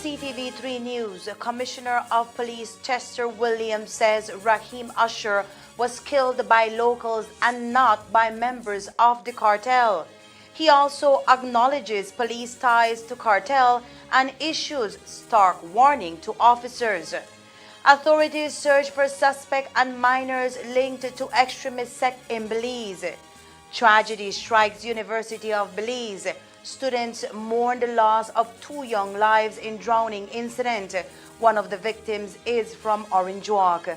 Ctv3 News, Commissioner of Police Chester Williams says Raheem Usher was killed by locals and not by members of the cartel. He also acknowledges police ties to cartel and issues stark warning to officers. Authorities search for suspect and minors linked to extremist sect in Belize. Tragedy strikes University of Belize. Students mourn the loss of 2 young lives in drowning incident. One of the victims is from Orange Walk.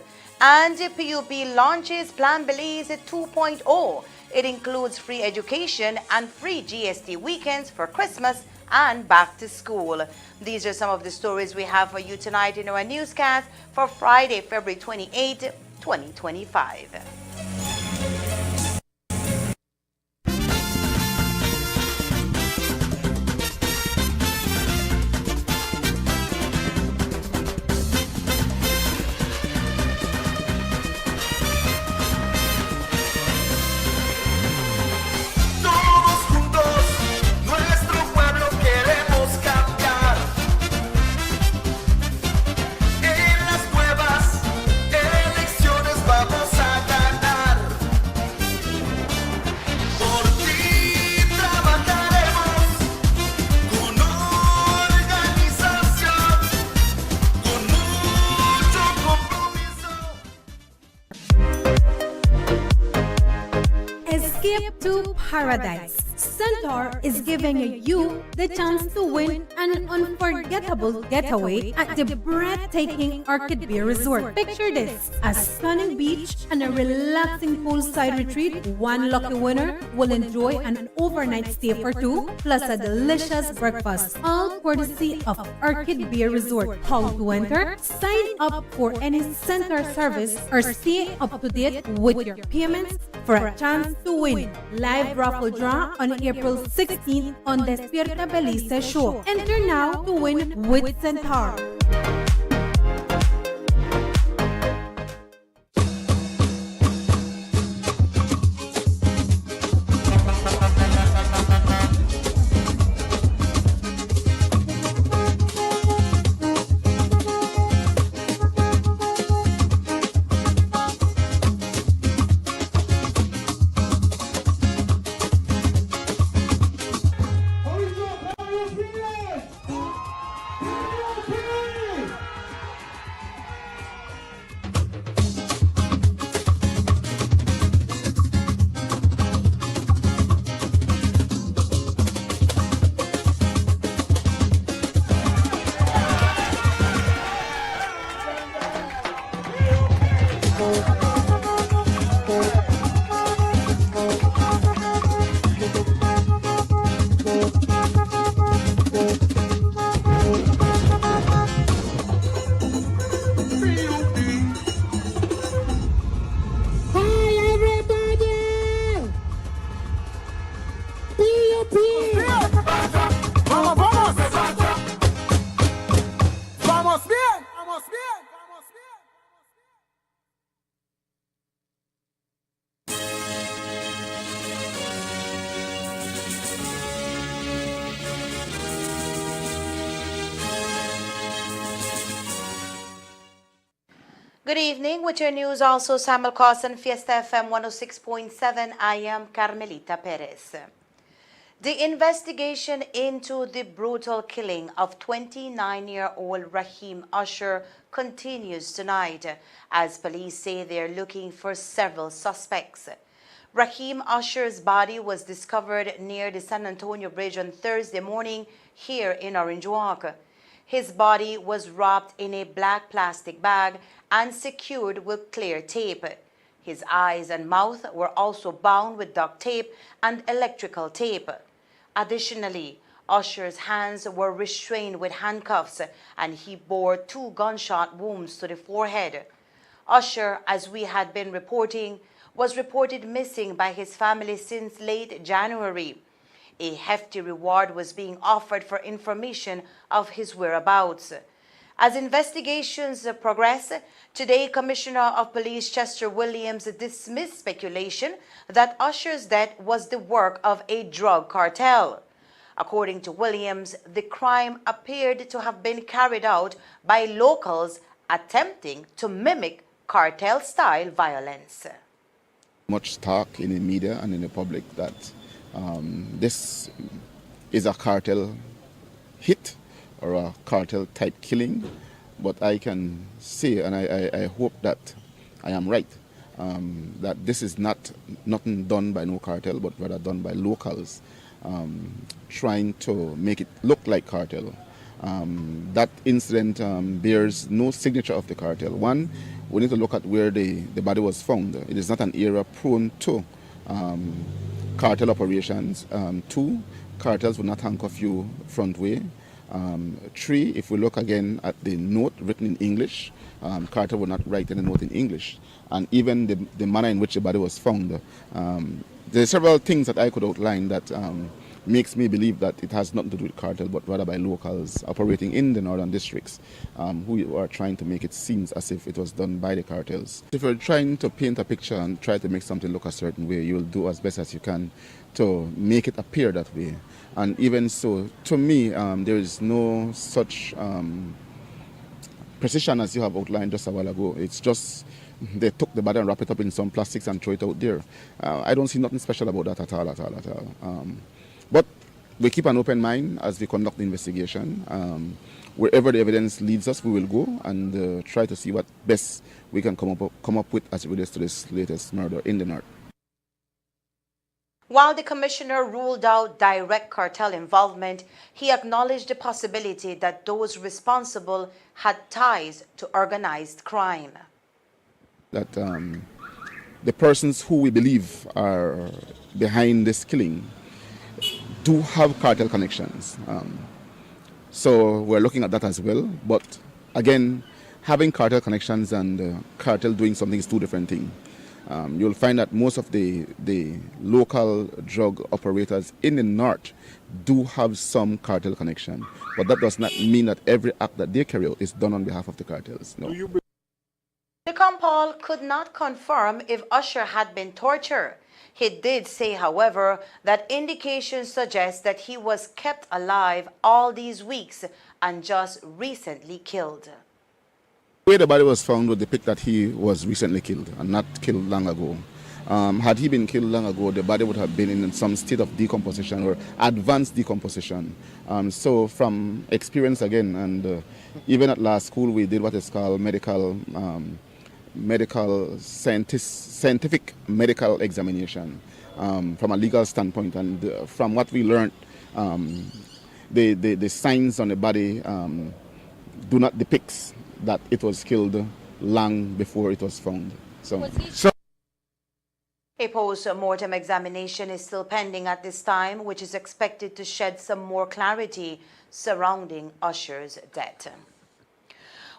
And PUP launches Plan Belize 2.0. It includes free education and free GST weekends for Christmas and back to school. These are some of the stories we have for you tonight in our newscast for Friday, February 28, 2025. Escape to Paradise. Centaur is giving you the chance to win an unforgettable getaway at the breathtaking Orchid Bay Resort. Picture this: a stunning beach and a relaxing poolside retreat. One lucky winner will enjoy an overnight stay for 2, plus a delicious breakfast, all courtesy of Orchid Bay Resort. How to enter? Sign up for any Centaur service or stay up to date with your payments for a chance to win. Live raffle draw on April 16th on Despierta Belize show. Enter now to win with Centaur. Good evening. With your news also simulcast on Fiesta FM 106.7, I am Carmelita Perez. The investigation into the brutal killing of 29-year-old Raheem Usher continues tonight, as police say they are looking for several suspects. Raheem Usher's body was discovered near the San Antonio Bridge on Thursday morning here in Orange Walk. His body was wrapped in a black plastic bag and secured with clear tape. His eyes and mouth were also bound with duct tape and electrical tape. Additionally, Usher's hands were restrained with handcuffs and he bore 2 gunshot wounds to the forehead. Usher, as we had been reporting, was reported missing by his family since late January. A hefty reward was being offered for information of his whereabouts. As investigations progress, today Commissioner of Police Chester Williams dismissed speculation that Usher's death was the work of a drug cartel. According to Williams, the crime appeared to have been carried out by locals attempting to mimic cartel-style violence. Much talk in the media and in the public that this is a cartel hit or a cartel type killing, but I can say, and I hope that I am right, that this is nothing done by no cartel, but rather done by locals trying to make it look like cartel. That incident bears no signature of the cartel. One, we need to look at where the body was found. It is not an area prone to cartel operations. Two, cartels will not handcuff you front way. Three, if we look again at the note written in English, cartel will not write any note in English. And even the manner in which the body was found. There are several things that I could outline that makes me believe that it has nothing to do with cartel, but rather by locals operating in the northern districts who are trying to make it seem as if it was done by the cartels. If you're trying to paint a picture and try to make something look a certain way, you'll do as best as you can to make it appear that way. And even so, to me, there is no such precision as you have outlined just a while ago. It's just they took the body and wrap it up in some plastics and throw it out there. I don't see nothing special about that at all. But we keep an open mind as we conduct the investigation. Wherever the evidence leads us, we will go and try to see what best we can come up with as it relates to this latest murder in the north. While the commissioner ruled out direct cartel involvement, he acknowledged the possibility that those responsible had ties to organized crime. That the persons who we believe are behind this killing do have cartel connections. So we're looking at that as well. But again, having cartel connections and cartel doing something is two different things. You'll find that most of the local drug operators in the north do have some cartel connection. But that does not mean that every act that they carry out is done on behalf of the cartels. No. The Compol could not confirm if Usher had been tortured. He did say, however, that indications suggest that he was kept alive all these weeks and just recently killed. The way the body was found would depict that he was recently killed and not killed long ago. Had he been killed long ago, the body would have been in some state of decomposition or advanced decomposition. So from experience again, and even at last school we did what is called scientific medical examination from a legal standpoint, and from what we learned, the signs on the body do not depict that it was killed long before it was found. A post-mortem examination is still pending at this time, which is expected to shed some more clarity surrounding Usher's death.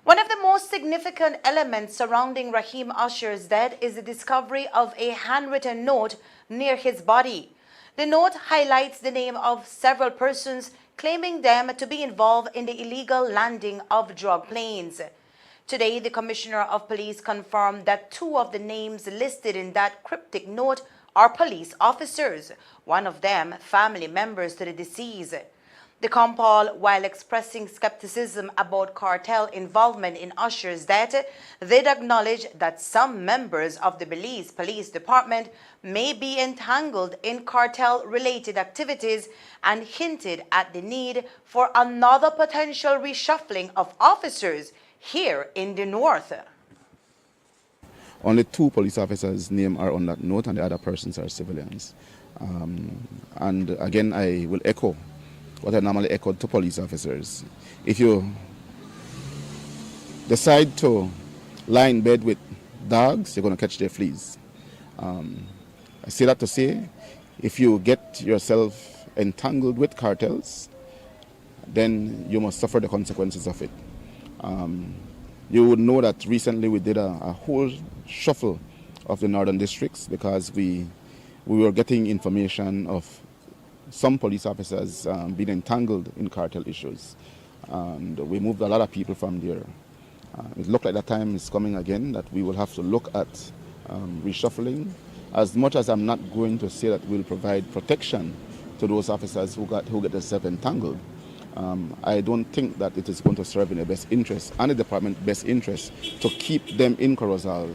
One of the most significant elements surrounding Raheem Usher's death is the discovery of a handwritten note near his body. The note highlights the name of several persons, claiming them to be involved in the illegal landing of drug planes. Today, the Commissioner of Police confirmed that two of the names listed in that cryptic note are police officers, one of them family members to the deceased. The Compol, while expressing skepticism about cartel involvement in Usher's death, did acknowledge that some members of the Belize Police Department may be entangled in cartel-related activities and hinted at the need for another potential reshuffling of officers here in the north. Only two police officers' names are on that note, and the other persons are civilians. And again, I will echo what I normally echo to police officers. If you decide to lie in bed with dogs, you're going to catch their fleas. I say that to say, if you get yourself entangled with cartels, then you must suffer the consequences of it. You would know that recently we did a whole shuffle of the northern districts because we were getting information of some police officers being entangled in cartel issues. And we moved a lot of people from there. It looked like that time is coming again, that we will have to look at reshuffling. As much as I'm not going to say that we'll provide protection to to those officers who get themselves entangled. I don't think that it is going to serve in the best interest and the department's best interest to keep them in Corozal.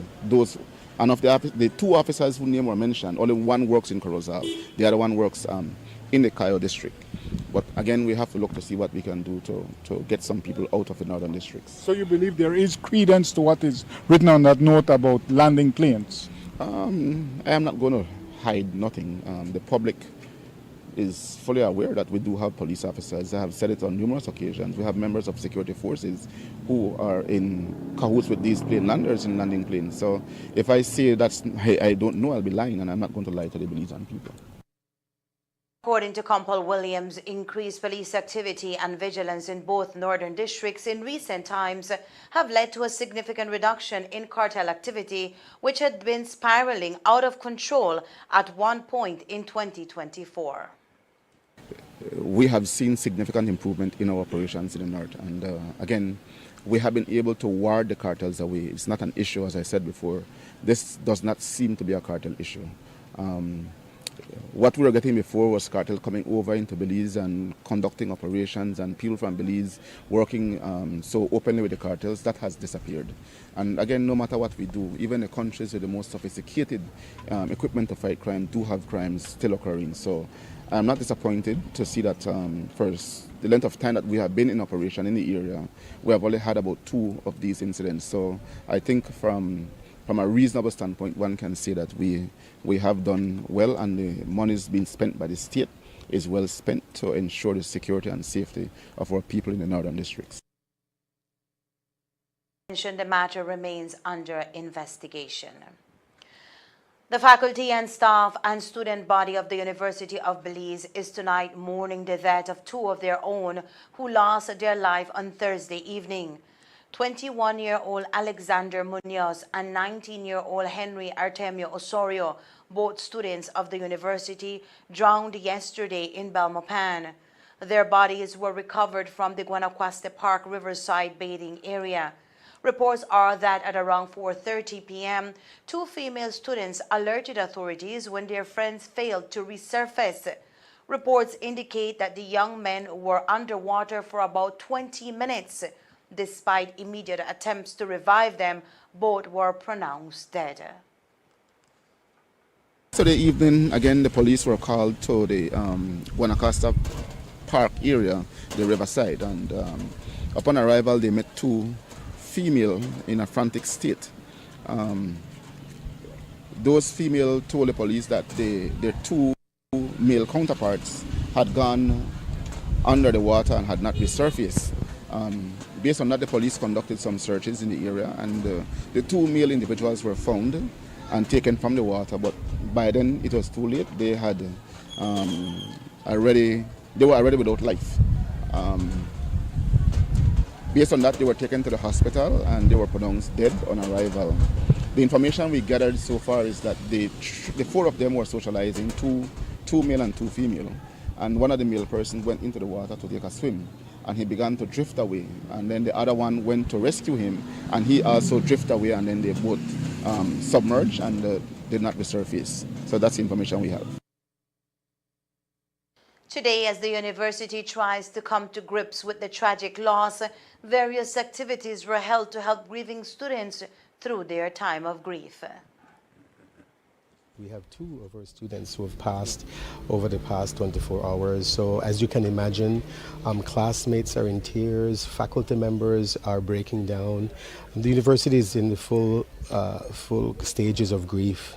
And of the two officers whose name were mentioned, only one works in Corozal. The other one works in the Cayo district. But again, we have to look to see what we can do to get some people out of the northern districts. So you believe there is credence to what is written on that note about landing planes? I am not going to hide nothing. The public is fully aware that we do have police officers. I have said it on numerous occasions. We have members of security forces who are in cahoots with these plane landers in landing planes. So if I say I don't know, I'll be lying, and I'm not going to lie to the Belizean people. According to Compal Williams, increased police activity and vigilance in both northern districts in recent times have led to a significant reduction in cartel activity, which had been spiraling out of control at one point in 2024. We have seen significant improvement in our operations in the north, and again, we have been able to ward the cartels away. It's not an issue, as I said before. This does not seem to be a cartel issue. What we were getting before was cartel coming over into Belize and conducting operations, and people from Belize working so openly with the cartels. That has disappeared. And again, no matter what we do, even the countries with the most sophisticated equipment to fight crime do have crimes still occurring. So I'm not disappointed to see that for the length of time that we have been in operation in the area, we have only had about 2 of these incidents. So I think from a reasonable standpoint, one can say that we have done well, and the monies being spent by the state is well spent to ensure the security and safety of our people in the northern districts. The matter remains under investigation. The faculty and staff and student body of the University of Belize is tonight mourning the death of 2 of their own who lost their life on Thursday evening. 21-year-old Alexander Munoz and 19-year-old Henry Artemio Osorio, both students of the university, drowned yesterday in Belmopan. Their bodies were recovered from the Guanacaste Park Riverside bathing area. Reports are that at around 4:30 p.m., 2 female students alerted authorities when their friends failed to resurface. Reports indicate that the young men were underwater for about 20 minutes. Despite immediate attempts to revive them, both were pronounced dead. Yesterday evening, again, the police were called to the Guanacaste Park area, the riverside, and upon arrival, they met 2 female in a frantic state. Those female told the police that their 2 male counterparts had gone under the water and had not resurfaced. Based on that, the police conducted some searches in the area, and the 2 male individuals were found and taken from the water, but by then it was too late. They had already without life. Based on that, they were taken to the hospital and they were pronounced dead on arrival. The information we gathered so far is that the 4 of them were socializing, 2 male and 2 female, and one of the male persons went into the water to take a swim, and he began to drift away, and then the other one went to rescue him, and he also drifted away, and then they both submerged and did not resurface. So that's the information we have. Today, as the university tries to come to grips with the tragic loss, various activities were held to help grieving students through their time of grief. We have 2 of our students who have passed over the past 24 hours. So as you can imagine, classmates are in tears, faculty members are breaking down. The university is in the full stages of grief.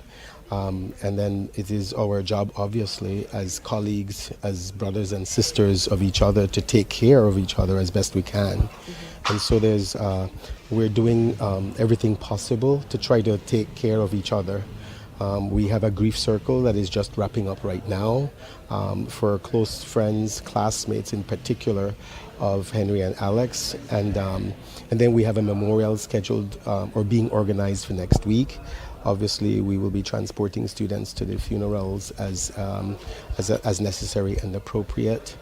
And then it is our job, obviously, as colleagues, as brothers and sisters of each other, to take care of each other as best we can. And so we're doing everything possible to try to take care of each other. We have a grief circle that is just wrapping up right now for close friends, classmates in particular, of Henry and Alex. And then we have a memorial scheduled or being organized for next week. Obviously, we will be transporting students to the funerals as necessary and appropriate.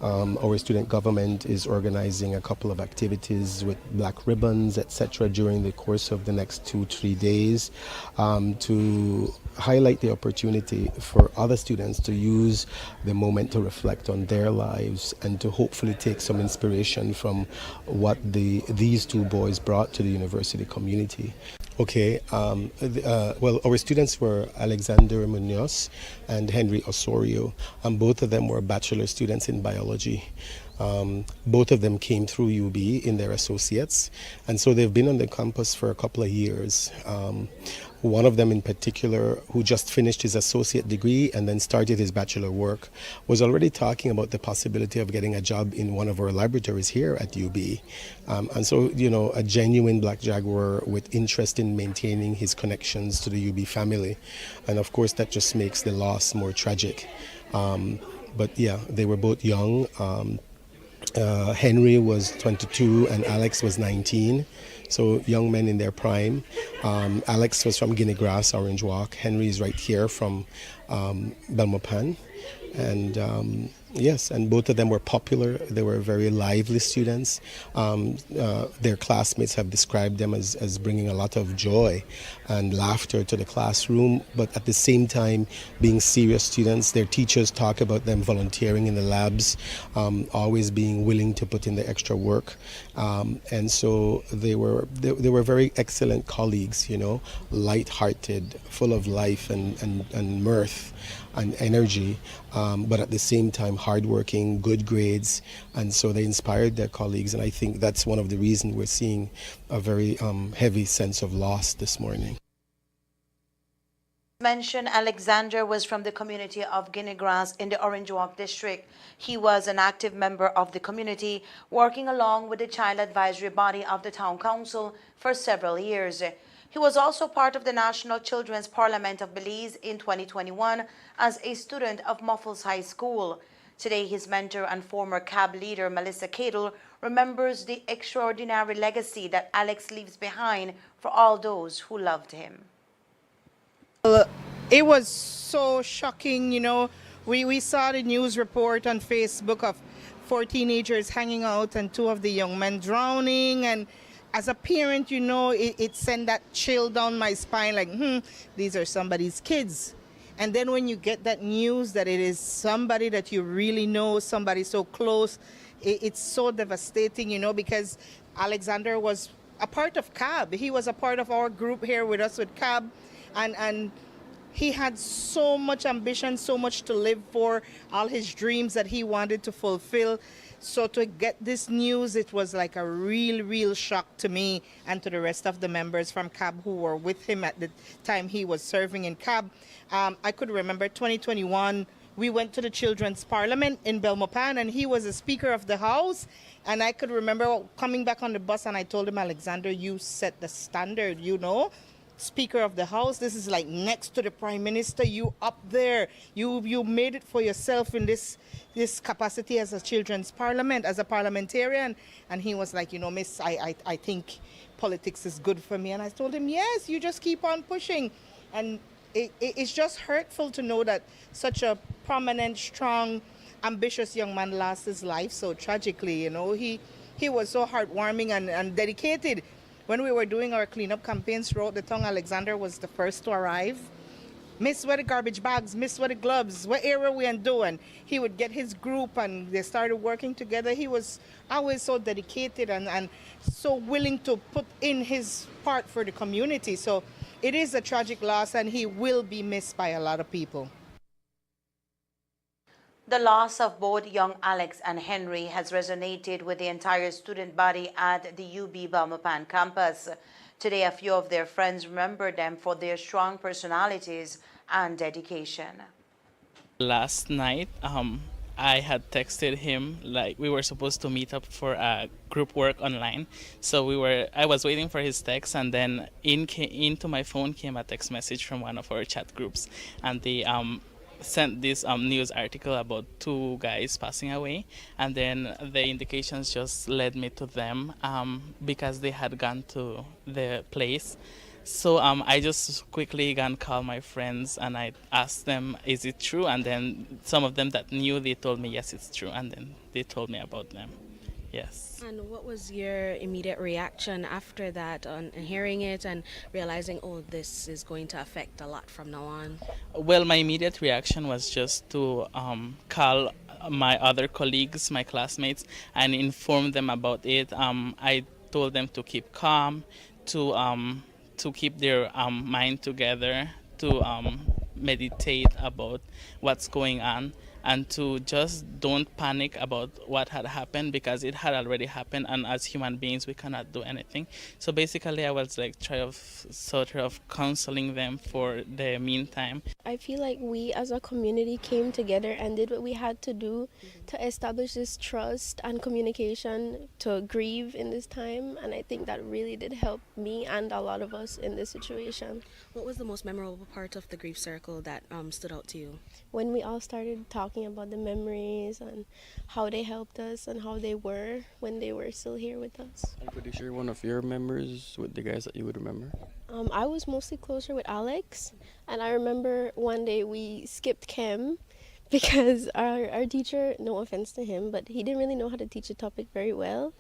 Our student government is organizing a couple of activities with black ribbons, etc., during the course of the next 2-3 days to highlight the opportunity for other students to use the moment to reflect on their lives and to hopefully take some inspiration from what these two boys brought to the university community. Okay, well, our students were Alexander Munoz and Henry Osorio, and both of them were bachelor students in biology. Both of them came through UB in their associates, and so they've been on the campus for a couple of years. One of them in particular, who just finished his associate degree and then started his bachelor work, was already talking about the possibility of getting a job in one of our laboratories here at UB. And so, you know, a genuine black Jaguar with interest in maintaining his connections to the UB family. And of course, that just makes the loss more tragic. But yeah, they were both young. Henry was 22 and Alex was 19. So young men in their prime. Alex was from Guinea Grass, Orange Walk. Henry is right here from Belmopan. And yes, and both of them were popular. They were very lively students. Their classmates have described them as bringing a lot of joy and laughter to the classroom, but at the same time being serious students. Their teachers talk about them volunteering in the labs, always being willing to put in the extra work. And so they were very excellent colleagues, you know, light-hearted, full of life and mirth and energy, but at the same time hardworking, good grades, and so they inspired their colleagues, and I think that's one of the reasons we're seeing a very heavy sense of loss this morning. Mentioned Alexander was from the community of Guinea Grass in the Orange Walk district. He was an active member of the community, working along with the child advisory body of the town council for several years. He was also part of the National Children's Parliament of Belize in 2021 as a student of Muffles High School. Today, his mentor and former CAB leader, Melissa Cadle, remembers the extraordinary legacy that Alex leaves behind for all those who loved him. It was so shocking, you know. We saw the news report on Facebook of 4 teenagers hanging out and 2 of the young men drowning, and as a parent, you know, it sent that chill down my spine, like, these are somebody's kids. And then when you get that news that it is somebody that you really know, somebody so close, it's so devastating, you know, because Alexander was a part of CAB. He was a part of our group here with us with CAB, and he had so much ambition, so much to live for, all his dreams that he wanted to fulfill. So to get this news, it was like a real shock to me and to the rest of the members from CAB who were with him at the time he was serving in CAB. I could remember 2021, we went to the Children's Parliament in Belmopan, and he was the Speaker of the House. And I could remember coming back on the bus, and I told him, Alexander, you set the standard, you know. Speaker of the House, this is like next to the Prime Minister, you up there, you made it for yourself in this capacity as a Children's Parliament, as a parliamentarian. And he was like, you know, Miss, I think politics is good for me. And I told him, yes, you just keep on pushing. And it's just hurtful to know that such a prominent, strong, ambitious young man lost his life so tragically, you know. He was so heartwarming and dedicated. When we were doing our cleanup campaigns throughout the town, Alexander was the first to arrive. Miss, where the garbage bags? Miss, where the gloves? What area we and doing? He would get his group and they started working together. He was always so dedicated and so willing to put in his part for the community. So it is a tragic loss, and he will be missed by a lot of people. The loss of both young Alex and Henry has resonated with the entire student body at the UB Belmopan campus. Today, a few of their friends remember them for their strong personalities and dedication. Last night, I had texted him, like we were supposed to meet up for a group work online. So I was waiting for his text, and then into my phone came a text message from one of our chat groups, and they sent this news article about 2 guys passing away, and then the indications just led me to them because they had gone to the place. So I just quickly gone call my friends and I asked them, is it true? And then some of them that knew, they told me, yes, it's true. And then they told me about them. Yes. And what was your immediate reaction after that on hearing it and realizing, oh, this is going to affect a lot from now on? Well, my immediate reaction was just to call my other colleagues, my classmates, and inform them about it. I told them to keep calm, to keep their mind together, to meditate about what's going on, and to just don't panic about what had happened, because it had already happened, and as human beings we cannot do anything. So basically I was like sort of counseling them for the meantime. I feel like we as a community came together and did what we had to do to establish this trust and communication to grieve in this time, and I think that really did help me and a lot of us in this situation. What was the most memorable part of the grief circle that stood out to you? When we all started talking about the memories and how they helped us and how they were when they were still here with us. Could you share one of your memories with the guys that you would remember? I was mostly closer with Alex, and I remember one day we skipped chem because our teacher, no offense to him, but he didn't really know how to teach a topic very well.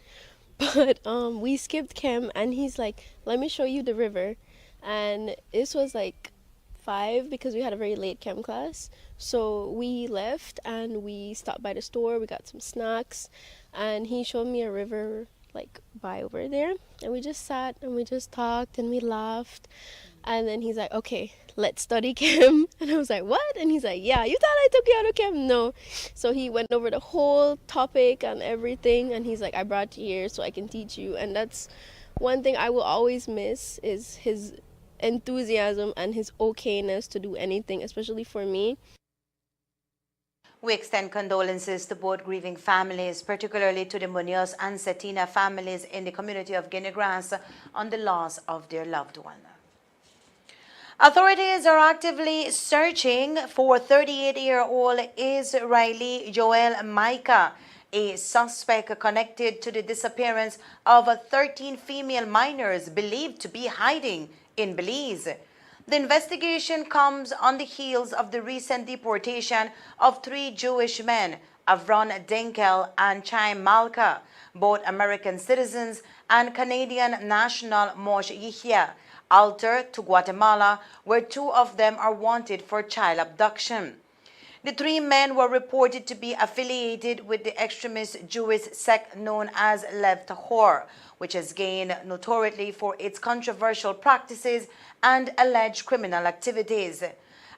But we skipped chem and he's like, let me show you the river. And this was like 5 because we had a very late chem class. So we left and we stopped by the store, we got some snacks, and he showed me a river like by over there, and we just sat and we just talked and we laughed. And then he's like, okay, let's study chem. And I was like, what? And he's like, yeah, you thought I took you out of chem? No. So he went over the whole topic and everything, and he's like, I brought you here so I can teach you. And that's one thing I will always miss, is his enthusiasm and his okayness to do anything, especially for me. We extend condolences to both grieving families, particularly to the Munoz and Cetina families in the community of Guinea-Grass on the loss of their loved one. Authorities are actively searching for 38-year-old Israeli Joel Micah, a suspect connected to the disappearance of 13 female minors believed to be hiding in Belize. The investigation comes on the heels of the recent deportation of 3 Jewish men, Avron Denkel and Chaim Malka, both American citizens, and Canadian national Moshe Yihya, altered to Guatemala, where 2 of them are wanted for child abduction. The 3 men were reported to be affiliated with the extremist Jewish sect known as Lev Tahor, which has gained notoriety for its controversial practices and alleged criminal activities.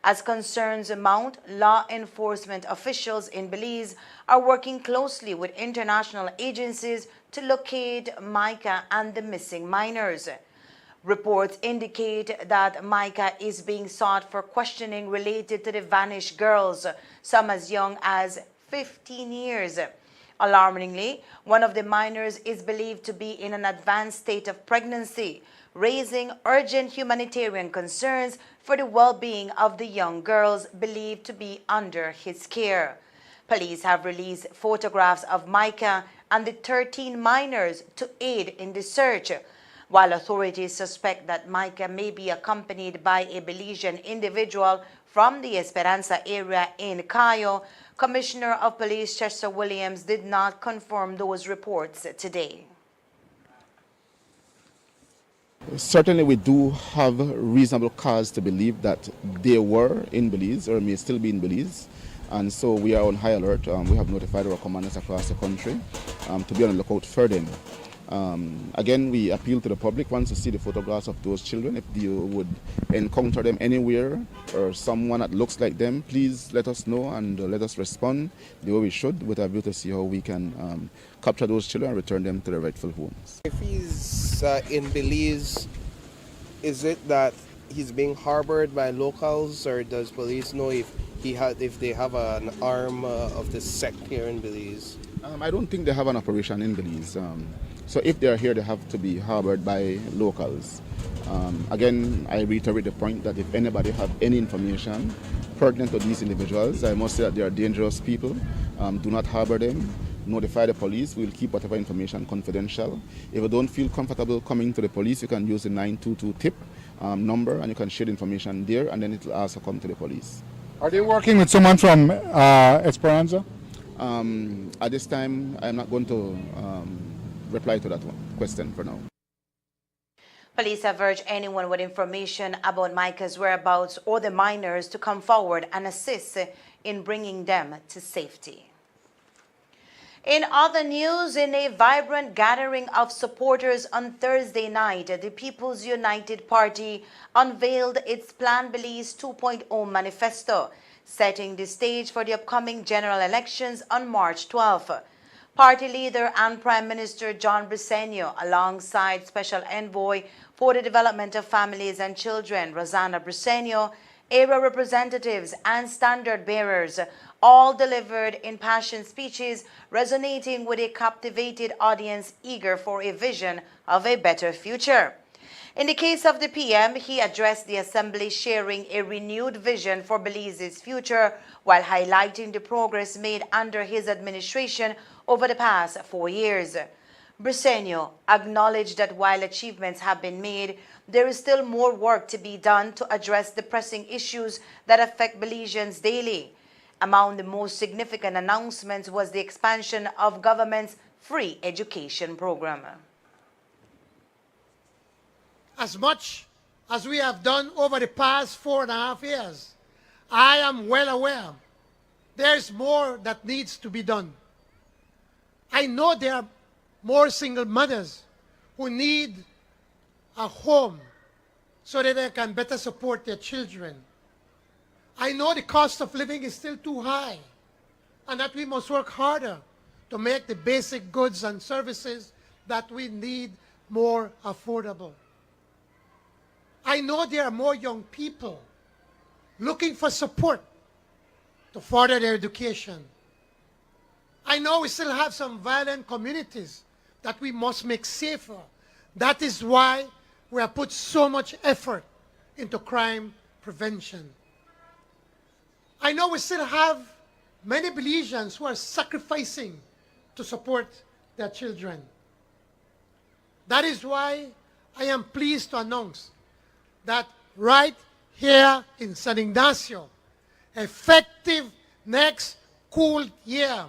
As concerns mount, law enforcement officials in Belize are working closely with international agencies to locate Micah and the missing minors. Reports indicate that Micah is being sought for questioning related to the vanished girls, some as young as 15 years. Alarmingly, one of the minors is believed to be in an advanced state of pregnancy, raising urgent humanitarian concerns for the well-being of the young girls believed to be under his care. Police have released photographs of Micah and the 13 minors to aid in the search, while authorities suspect that Micah may be accompanied by a Belizean individual from the Esperanza area in Cayo. Commissioner of Police Chester Williams did not confirm those reports today. Certainly we do have reasonable cause to believe that they were in Belize or may still be in Belize. And so we are on high alert. We have notified our commanders across the country to be on the lookout for them. Again, we appeal to the public once to see the photographs of those children. If you would encounter them anywhere or someone that looks like them, please let us know and let us respond the way we should, with a view to see how we can capture those children and return them to their rightful homes. If he's in Belize, is it that he's being harbored by locals, or does police know if they have an arm of the sect here in Belize? I don't think they have an operation in Belize. So if they are here, they have to be harbored by locals. Again, I reiterate the point that if anybody have any information pertinent to these individuals, I must say that they are dangerous people. Do not harbor them. notify the police. We'll keep whatever information confidential. If you don't feel comfortable coming to the police, you can use the 922 tip number, and you can share the information there, and then it will also come to the police. Are they working with someone from Esperanza? At this time, I'm not going to reply to that question for now. Police have urged anyone with information about Micah's whereabouts or the minors to come forward and assist in bringing them to safety. In other news, in a vibrant gathering of supporters on Thursday night, the People's United Party unveiled its Plan Belize 2.0 manifesto, setting the stage for the upcoming general elections on March 12th. Party leader and Prime Minister John Briceño, alongside Special Envoy for the Development of Families and Children, Rosanna Briceño, area representatives and standard bearers, all delivered impassioned speeches resonating with a captivated audience eager for a vision of a better future. In the case of the PM, he addressed the Assembly sharing a renewed vision for Belize's future while highlighting the progress made under his administration over the past 4 years. Briceño acknowledged that while achievements have been made, there is still more work to be done to address the pressing issues that affect Belizeans daily. Among the most significant announcements was the expansion of government's free education program. As much as we have done over the past 4.5 years, I am well aware there's more that needs to be done. I know there are more single mothers who need a home so that they can better support their children. I know the cost of living is still too high and that we must work harder to make the basic goods and services that we need more affordable. I know there are more young people looking for support to further their education. I know we still have some violent communities that we must make safer. That is why we have put so much effort into crime prevention. I know we still have many Belizeans who are sacrificing to support their children. That is why I am pleased to announce that right here in San Ignacio, effective next school year,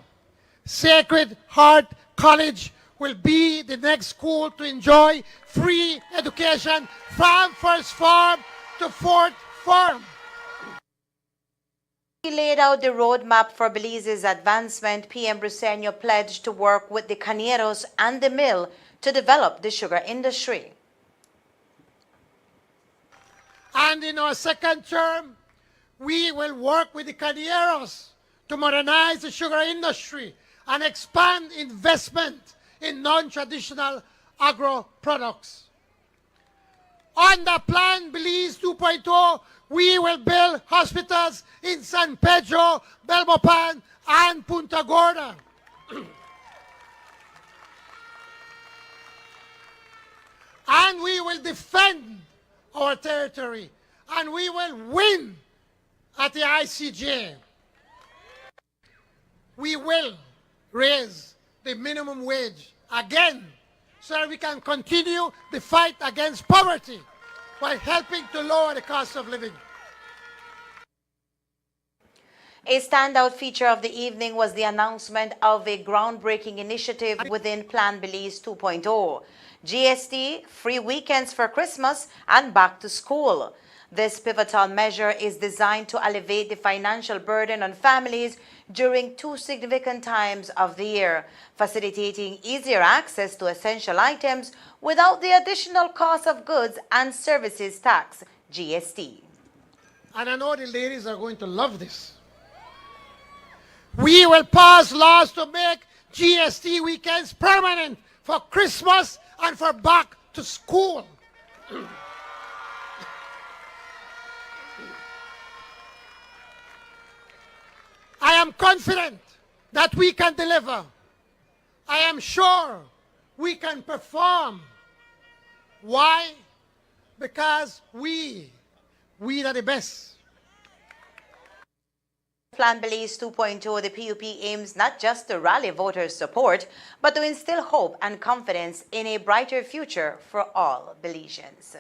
Sacred Heart College will be the next school to enjoy free education from first form to fourth form. He laid out the roadmap for Belize's advancement. PM Briceño pledged to work with the cañeros and the mill to develop the sugar industry. And in our second term, we will work with the cañeros to modernize the sugar industry and expand investment in non-traditional agro products. On the Plan Belize 2.0, we will build hospitals in San Pedro, Belmopan, and Punta Gorda. And we will defend our territory, and we will win at the ICJ. We will raise the minimum wage again so that we can continue the fight against poverty while helping to lower the cost of living. A standout feature of the evening was the announcement of a groundbreaking initiative within Plan Belize 2.0. GST, free weekends for Christmas and back to school. This pivotal measure is designed to alleviate the financial burden on families during 2 significant times of the year, facilitating easier access to essential items without the additional cost of goods and services tax, GST. And I know the ladies are going to love this. We will pass laws to make GST weekends permanent for Christmas and for back to school. I am confident that we can deliver. I am sure we can perform. Why? Because we are the best. Plan Belize 2.0, the PUP aims not just to rally voters' support, but to instill hope and confidence in a brighter future for all Belizeans.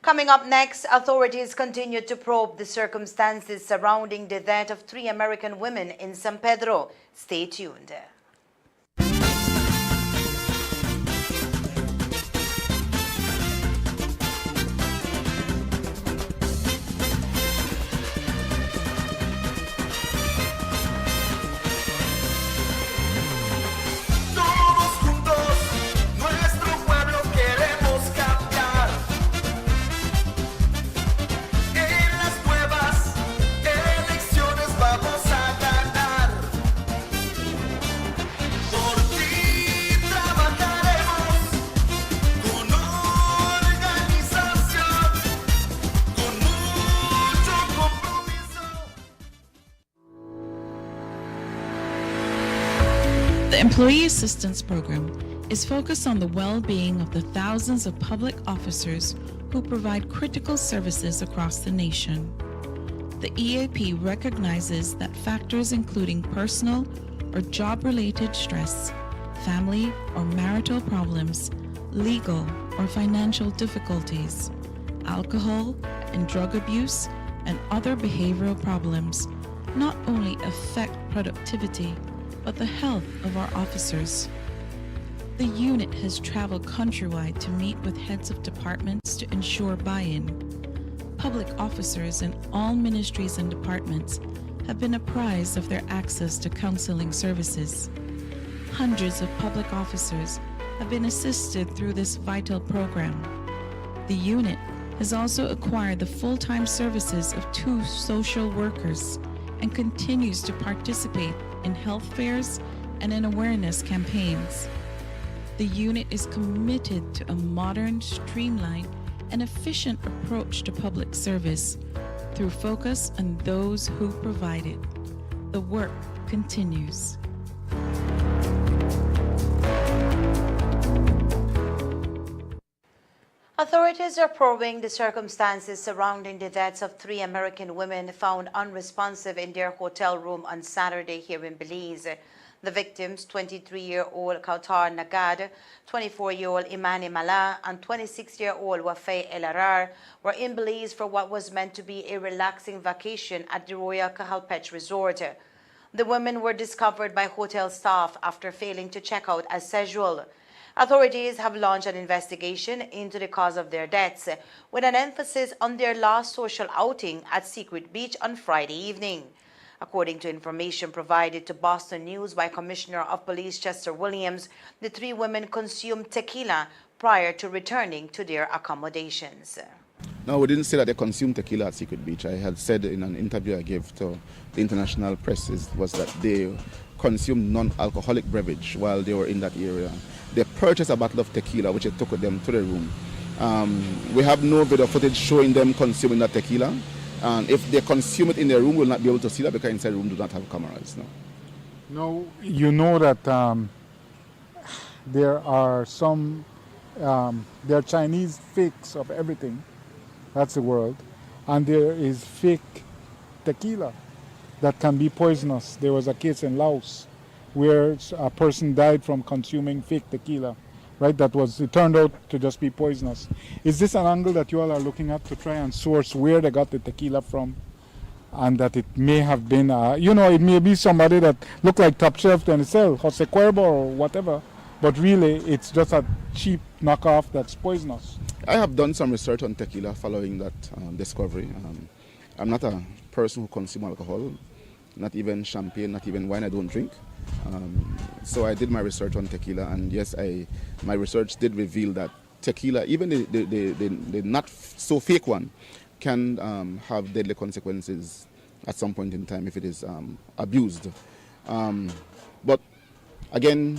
Coming up next, authorities continue to probe the circumstances surrounding the death of 3 American women in San Pedro. Stay tuned. The Employee Assistance Program is focused on the well-being of the thousands of public officers who provide critical services across the nation. The EAP recognizes that factors including personal or job-related stress, family or marital problems, legal or financial difficulties, alcohol and drug abuse, and other behavioral problems not only affect productivity, but the health of our officers. The unit has traveled countrywide to meet with heads of departments to ensure buy-in. Public officers in all ministries and departments have been apprised of their access to counseling services. Hundreds of public officers have been assisted through this vital program. The unit has also acquired the full-time services of 2 social workers and continues to participate in health fairs and in awareness campaigns. The unit is committed to a modern, streamlined, and efficient approach to public service through focus on those who provide it. The work continues. Authorities are probing the circumstances surrounding the deaths of 3 American women found unresponsive in their hotel room on Saturday here in Belize. The victims, 23-year-old Kautar Nagad, 24-year-old Imani Mala, and 26-year-old Wafay Elarar, were in Belize for what was meant to be a relaxing vacation at the Royal Cajalpech Resort. The women were discovered by hotel staff after failing to check out as scheduled. Authorities have launched an investigation into the cause of their deaths, with an emphasis on their last social outing at Secret Beach on Friday evening. According to information provided to Boston News by Commissioner of Police Chester Williams, the 3 women consumed tequila prior to returning to their accommodations. No, we didn't say that they consumed tequila at Secret Beach. I had said in an interview I gave to the international press was that they consumed non-alcoholic beverage while they were in that area. They purchased a bottle of tequila, which they took with them to the room. We have no video footage showing them consuming that tequila. And if they consume it in their room, we'll not be able to see that because inside the room do not have cameras. No. No, you know that there are some, there are Chinese fakes of everything. That's the world. And there is fake tequila that can be poisonous. There was a case in Laos where a person died from consuming fake tequila, right? It turned out to just be poisonous. Is this an angle that you all are looking at to try and source where they got the tequila from? And that it may have been, it may be somebody that looked like Top Chef themselves, Jose Cuervo or whatever, but really it's just a cheap knockoff that's poisonous. I have done some research on tequila following that discovery. I'm not a person who consumes alcohol, not even champagne, not even wine. I don't drink. So I did my research on tequila, and yes, my research did reveal that tequila, even the not so fake one, can have deadly consequences at some point in time if it is abused. But again,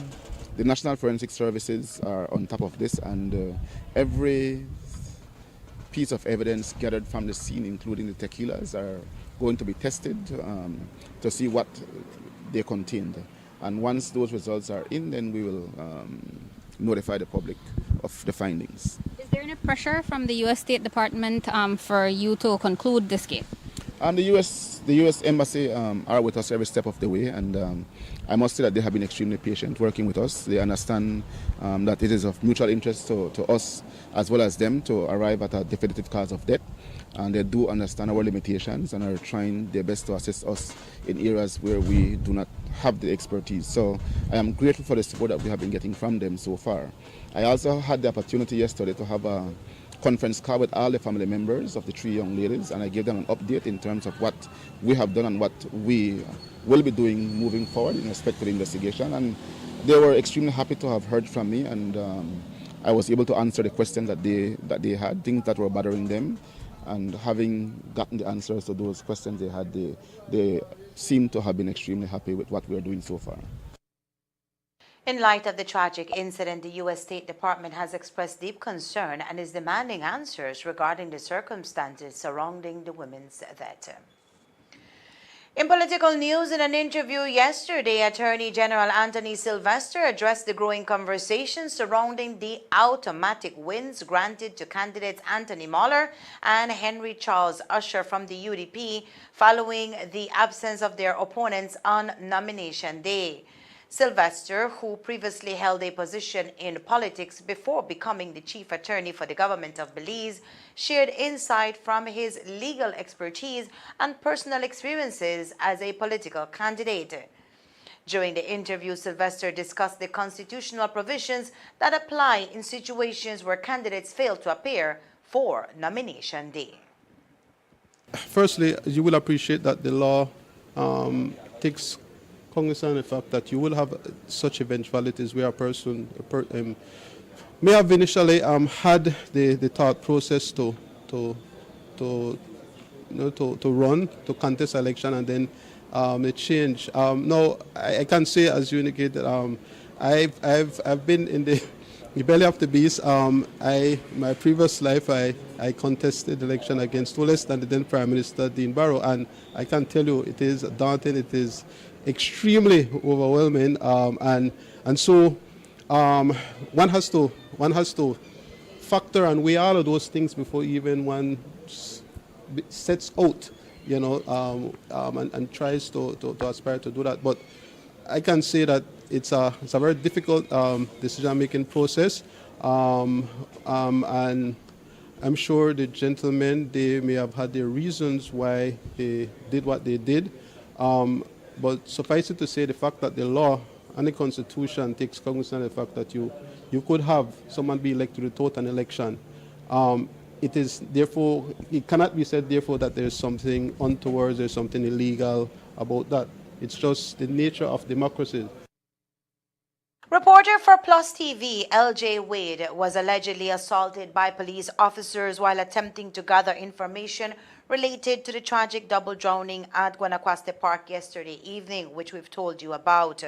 the National Forensic Services are on top of this, and every piece of evidence gathered from the scene, including the tequilas, are going to be tested to see what they contained. And once those results are in, then we will notify the public of the findings. Is there any pressure from the U.S. State Department for you to conclude this case? The U.S. Embassy are with us every step of the way, and I must say that they have been extremely patient working with us. They understand that it is of mutual interest to us as well as them to arrive at a definitive cause of death, and they do understand our limitations and are trying their best to assist us in areas where we do not have the expertise. So I am grateful for the support that we have been getting from them so far. I also had the opportunity yesterday to have a conference call with all the family members of the 3 young ladies, and I gave them an update in terms of what we have done and what we will be doing moving forward in respect to the investigation. And they were extremely happy to have heard from me, and I was able to answer the questions that they had, things that were bothering them. And having gotten the answers to those questions they had, they seem to have been extremely happy with what we are doing so far. In light of the tragic incident, the U.S. State Department has expressed deep concern and is demanding answers regarding the circumstances surrounding the women's death. In political news, in an interview yesterday, Attorney General Anthony Sylvester addressed the growing conversation surrounding the automatic wins granted to candidates Anthony Muller and Henry Charles Usher from the UDP following the absence of their opponents on nomination day. Sylvester, who previously held a position in politics before becoming the chief attorney for the government of Belize, shared insight from his legal expertise and personal experiences as a political candidate. During the interview, Sylvester discussed the constitutional provisions that apply in situations where candidates fail to appear for nomination day. Firstly, you will appreciate that the law takes cognizance of the fact that you will have such eventualities where a person may have initially had the thought process to run, to contest election, and then it changed. Now, I can say, as you indicated, I've been in the belly of the beast. My previous life, I contested election against no less than the then Prime Minister Dean Barrow, and I can tell you it is daunting. It is extremely overwhelming, and so one has to factor and weigh all of those things before even one sets out, and tries to aspire to do that. But I can say that it's a very difficult decision-making process, and I'm sure the gentlemen, they may have had their reasons why they did what they did. But suffice it to say, the fact that the law and the Constitution takes cognizance of the fact that you could have someone be elected without an election, it is therefore, it cannot be said therefore that there's something untoward, there's something illegal about that. It's just the nature of democracy. Reporter for Plus TV, L.J. Wade, was allegedly assaulted by police officers while attempting to gather information related to the tragic double drowning at Guanacaste Park yesterday evening, which we've told you about.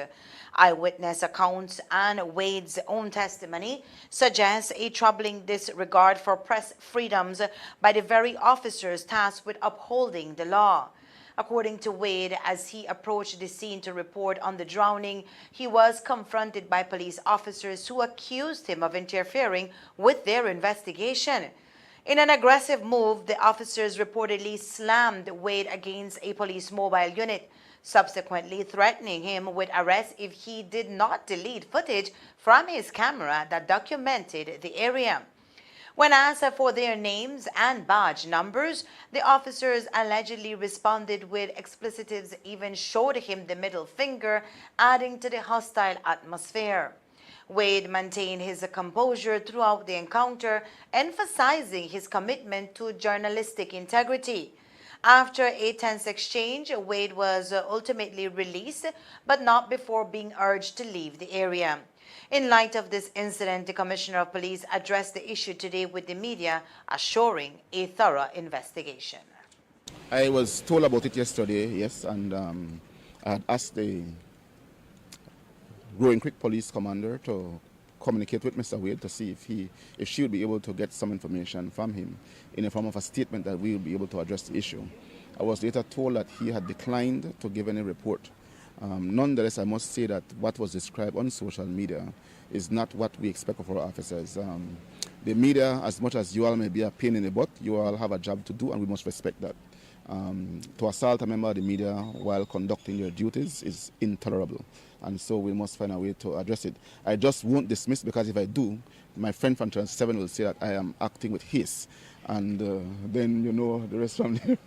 Eyewitness accounts and Wade's own testimony suggests a troubling disregard for press freedoms by the very officers tasked with upholding the law. According to Wade, as he approached the scene to report on the drowning, he was confronted by police officers who accused him of interfering with their investigation. In an aggressive move, the officers reportedly slammed Wade against a police mobile unit, subsequently threatening him with arrest if he did not delete footage from his camera that documented the area. When asked for their names and badge numbers, the officers allegedly responded with explicitives, even showed him the middle finger, adding to the hostile atmosphere. Wade maintained his composure throughout the encounter, emphasizing his commitment to journalistic integrity. After a tense exchange, Wade was ultimately released, but not before being urged to leave the area. In light of this incident, the Commissioner of Police addressed the issue today with the media, assuring a thorough investigation. I was told about it yesterday, yes, and I had asked the Growing Creek Police Commander to communicate with Mr. Wade to see if she would be able to get some information from him in the form of a statement that we will be able to address the issue. I was later told that he had declined to give any report. Nonetheless, I must say that what was described on social media is not what we expect of our officers. The media, as much as you all may be a pain in the butt, you all have a job to do, and we must respect that. To assault a member of the media while conducting their duties is intolerable, and so we must find a way to address it. I just won't dismiss, because if I do, my friend from Channel 7 will say that I am acting with haste, and then you know the rest from there.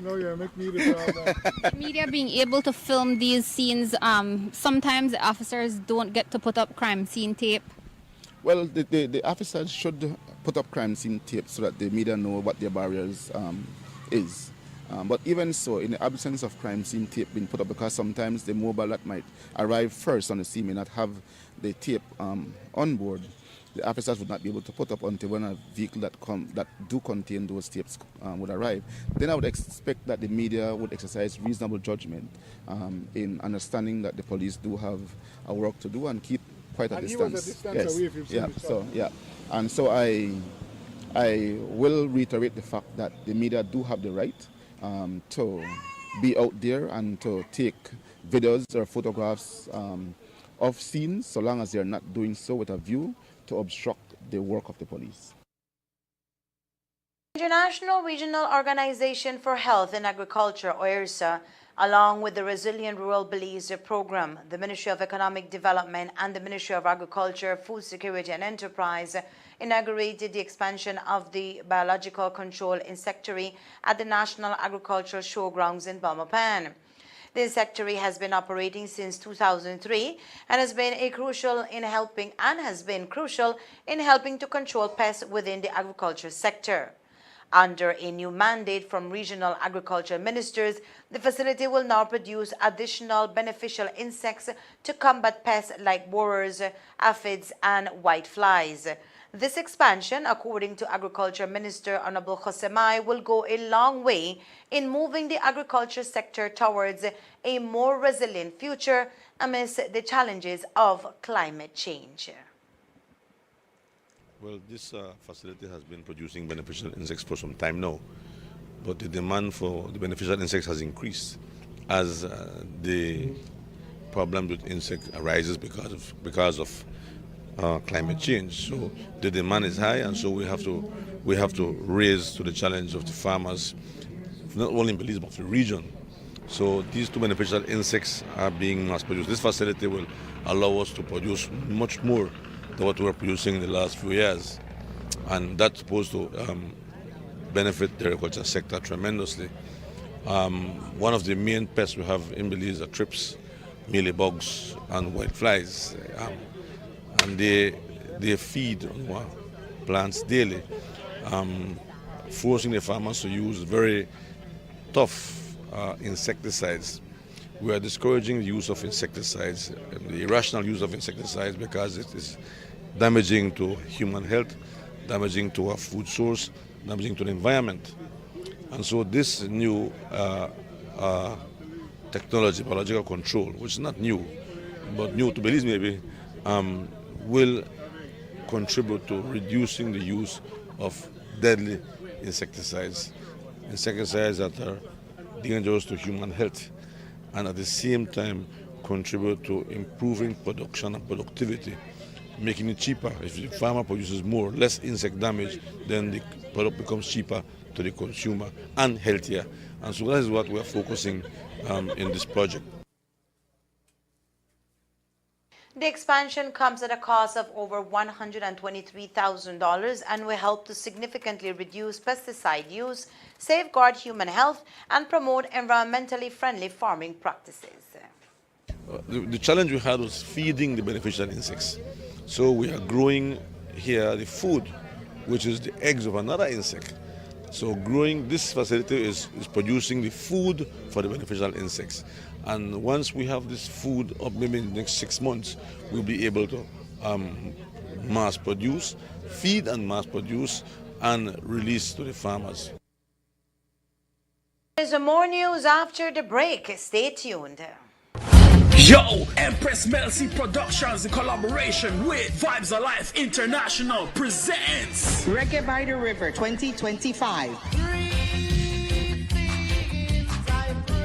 No, you make me the problem. Media being able to film these scenes, sometimes the officers don't get to put up crime scene tape. Well, the officers should put up crime scene tape so that the media know what their barriers is. But even so, in the absence of crime scene tape being put up, because sometimes the mobile that might arrive first on the scene may not have the tape on board, the officers would not be able to put up until when a vehicle that do contain those tapes would arrive. Then I would expect that the media would exercise reasonable judgment in understanding that the police do have a work to do and keep quite a distance. He was a distance away from yeah. So yeah, and so I will reiterate the fact that the media do have the right to be out there and to take videos or photographs of scenes, so long as they are not doing so with a view to obstruct the work of the police. International Regional Organization for Health and Agriculture, OIRSA, along with the Resilient Rural Beliefs Program, the Ministry of Economic Development and the Ministry of Agriculture, Food Security and Enterprise inaugurated the expansion of the biological control insectary at the National Agricultural Showgrounds in Belmopan. The insectary has been operating since 2003 and has been crucial in helping to control pests within the agriculture sector. Under a new mandate from regional agriculture ministers, the facility will now produce additional beneficial insects to combat pests like borers, aphids, and whiteflies. This expansion, according to Agriculture Minister Honorable Josemai, will go a long way in moving the agriculture sector towards a more resilient future amidst the challenges of climate change. Well, this facility has been producing beneficial insects for some time now, but the demand for the beneficial insects has increased as the problem with insects arises because of climate change. So the demand is high, and so we have to raise to the challenge of the farmers, not only in Belize but the region. So these two beneficial insects are being mass produced. This facility will allow us to produce much more than what we were producing in the last few years, and that's supposed to benefit the agriculture sector tremendously. One of the main pests we have in Belize are thrips, mealybugs, and whiteflies, and they feed on our plants daily, forcing the farmers to use very tough insecticides. We are discouraging the use of insecticides, the irrational use of insecticides, because it is damaging to human health, damaging to our food source, damaging to the environment. And so this new technology, biological control, which is not new, but new to Belize maybe, will contribute to reducing the use of deadly insecticides that are dangerous to human health, and at the same time contribute to improving production and productivity, making it cheaper. If the farmer produces more, less insect damage, then the product becomes cheaper to the consumer and healthier. And so that is what we are focusing in this project. The expansion comes at a cost of over $123,000 and will help to significantly reduce pesticide use, safeguard human health, and promote environmentally friendly farming practices. The challenge we had was feeding the beneficial insects. So we are growing here the food, which is the eggs of another insect. So growing this facility is producing the food for the beneficial insects. And once we have this food up, maybe in the next 6 months, we'll be able to mass produce, feed and mass produce, and release to the farmers. There's more news after the break. Stay tuned. Yo, Empress Melcy Productions in collaboration with Vibes Alive International presents Reggae by the River 2025.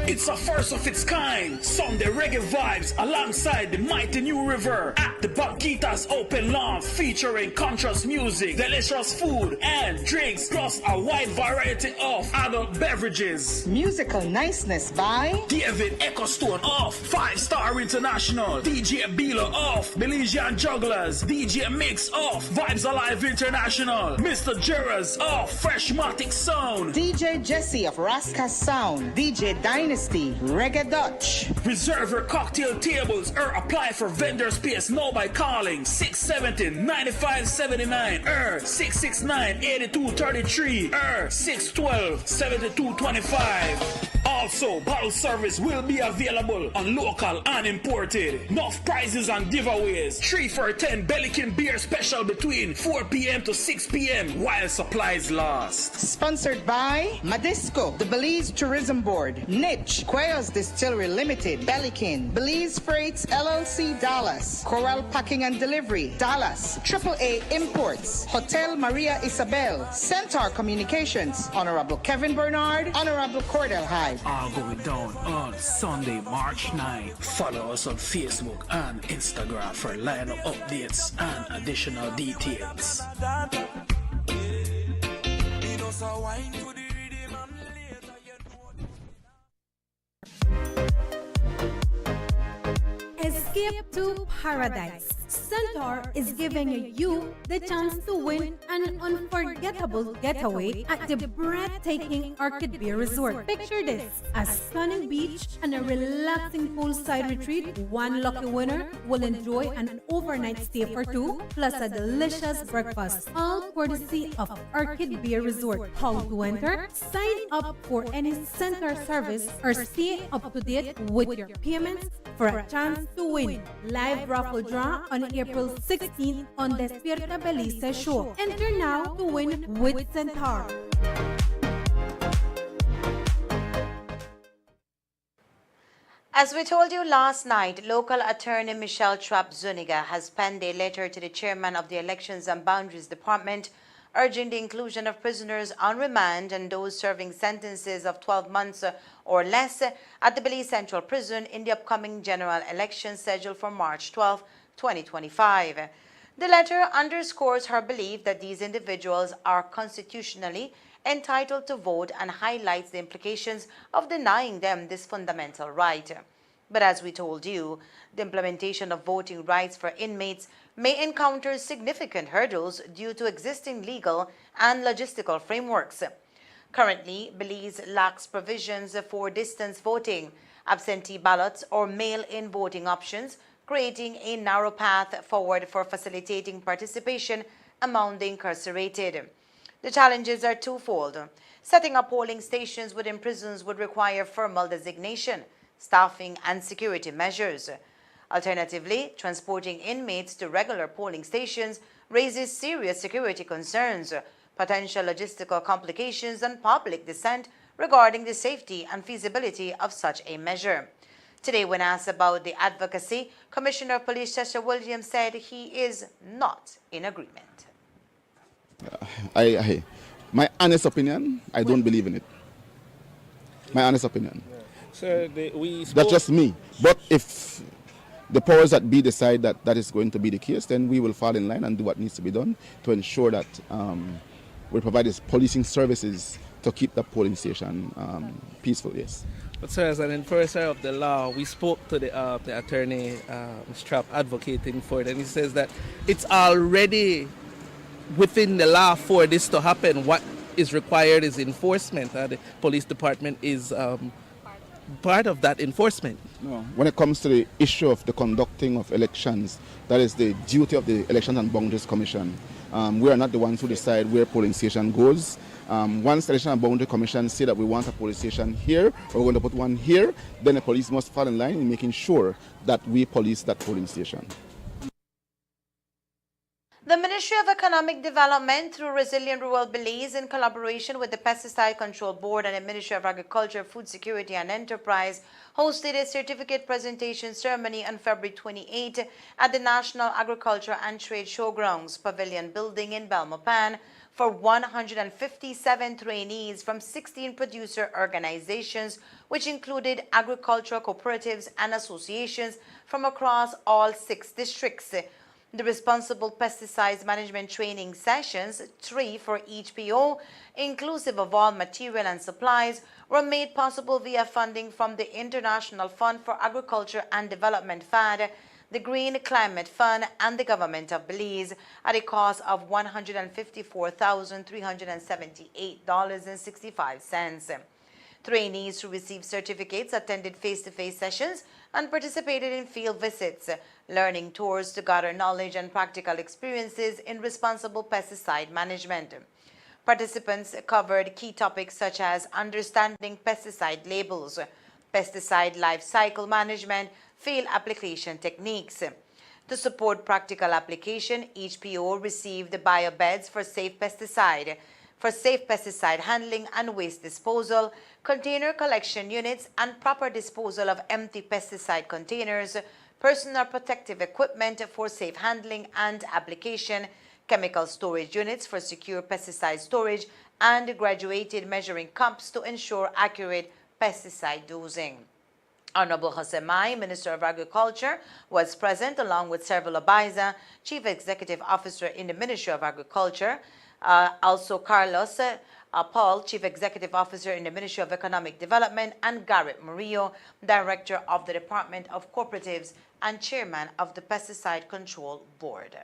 It's a first of its kind. Sunday reggae vibes alongside the mighty New River at the Banquitas Open Lawn, featuring conscious music, delicious food and drinks, plus a wide variety of adult beverages. Musical niceness by David Echostone of 5-Star International, DJ Bilo of Belizean Jugglers, DJ Mix of Vibes Alive International, Mr. Jerez of Freshmatic Sound, DJ Jesse of Rascal Sound, DJ Dynasty, Reggae Dutch. Reserve your cocktail tables or apply for vendor space now by calling 670-9579 or 669-8233 or 612-7225. Also, bottle service will be available on local and imported. Enough prizes and giveaways. 3 for 10 Bellikin beer special between 4 p.m. to 6 p.m. while supplies last. Sponsored by Madisco, the Belize Tourism Board, Niche, Quayos Distillery Limited, Bellikin, Belize Freights LLC, Dallas, Coral Packing and Delivery, Dallas, AAA Imports, Hotel Maria Isabel, Centaur Communications, Honorable Kevin Bernard, Honorable Cordell Hyde. All going down on Sunday, March 9th. Follow us on Facebook and Instagram for lineup updates and additional details. Escape to Paradise. Centaur is giving you the chance to win an unforgettable getaway at the breathtaking Orchid Bay Resort. Picture this: a stunning beach and a relaxing poolside retreat. One lucky winner will enjoy an overnight stay for 2, plus a delicious breakfast, all courtesy of Orchid Bay Resort. How to enter? Sign up for any Centaur service or stay up to date with your payments for a chance to win. Live raffle draw on April 16th on Despierta Belize show. Enter now to win with Centaur. As we told you last night, local attorney Michelle Trapp Zuniga has penned a letter to the chairman of the Elections and Boundaries Department urging the inclusion of prisoners on remand and those serving sentences of 12 months or less at the Belize Central Prison in the upcoming general election scheduled for March 12, 2025. The letter underscores her belief that these individuals are constitutionally entitled to vote and highlights the implications of denying them this fundamental right. But as we told you, the implementation of voting rights for inmates may encounter significant hurdles due to existing legal and logistical frameworks. Currently, Belize lacks provisions for distance voting, absentee ballots, or mail-in voting options, creating a narrow path forward for facilitating participation among the incarcerated. The challenges are twofold. Setting up polling stations within prisons would require formal designation, staffing, and security measures. Alternatively, transporting inmates to regular polling stations raises serious security concerns, potential logistical complications, and public dissent regarding the safety and feasibility of such a measure. Today, when asked about the advocacy, Commissioner of Police Chester Williams said he is not in agreement. My honest opinion, I don't believe in it. My honest opinion. So that's just me. But if the powers that be decide that that is going to be the case, then we will fall in line and do what needs to be done to ensure that we provide these policing services to keep the polling station peaceful, yes. But sir, as an enforcer of the law, we spoke to the attorney, Ms. Trapp, advocating for it, and he says that it's already within the law for this to happen. What is required is enforcement. The police department is part of that enforcement. No. When it comes to the issue of the conducting of elections, that is the duty of the Elections and Boundaries Commission. We are not the ones who decide where polling station goes. Once the Election and Boundary Commission say that we want a police station here, or we're going to put one here, then the police must fall in line in making sure that we police that polling station. The Ministry of Economic Development, through Resilient Rural Belize, in collaboration with the Pesticide Control Board and the Ministry of Agriculture, Food Security and Enterprise, hosted a certificate presentation ceremony on February 28 at the National Agriculture and Trade Showgrounds Pavilion Building in Belmopan for 157 trainees from 16 producer organizations, which included agricultural cooperatives and associations from across all 6 districts. The responsible pesticides management training sessions, 3 for each PO, inclusive of all material and supplies, were made possible via funding from the International Fund for Agriculture and Development FAD, the Green Climate Fund, and the Government of Belize at a cost of $154,378.65. Trainees who received certificates attended face-to-face sessions and participated in field visits, learning tours to gather knowledge and practical experiences in responsible pesticide management. Participants covered key topics such as understanding pesticide labels, pesticide life cycle management, field application techniques. To support practical application, each PO received biobeds for safe pesticide handling and waste disposal, container collection units and proper disposal of empty pesticide containers, personal protective equipment for safe handling and application, chemical storage units for secure pesticide storage, and graduated measuring cups to ensure accurate pesticide dosing. Honorable Jose Mai, Minister of Agriculture, was present along with several Abaiza, Chief Executive Officer in the Ministry of Agriculture, also Carlos Paul, Chief Executive Officer in the Ministry of Economic Development, and Garrett Murillo, Director of the Department of Cooperatives and Chairman of the Pesticide Control Board.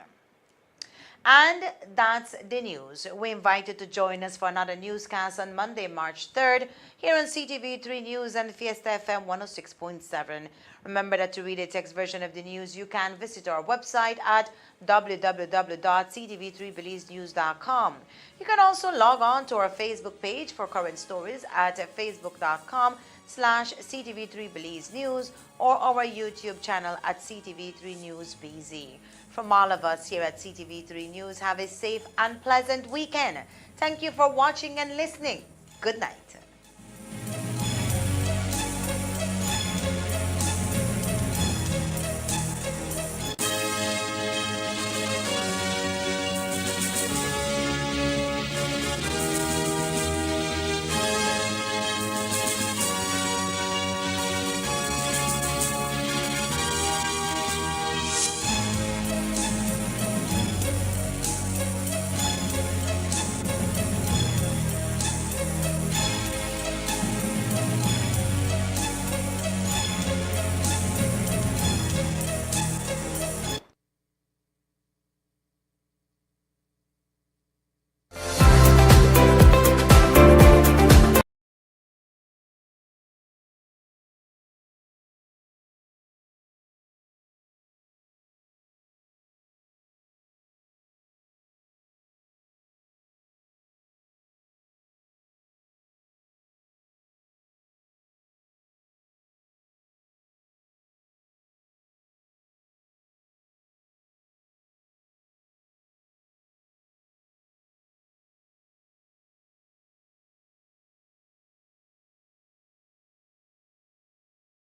And that's the news. We invite you to join us for another newscast on Monday, March 3rd, here on Ctv3 News and Fiesta FM 106.7. Remember that to read a text version of the news, you can visit our website at www.ctv3belizenews.com. You can also log on to our Facebook page for current stories at facebook.com/CTV3Belize News or our YouTube channel at CTV3 News BZ. From all of us here at CTV3 News, have a safe and pleasant weekend. Thank you for watching and listening. Good night.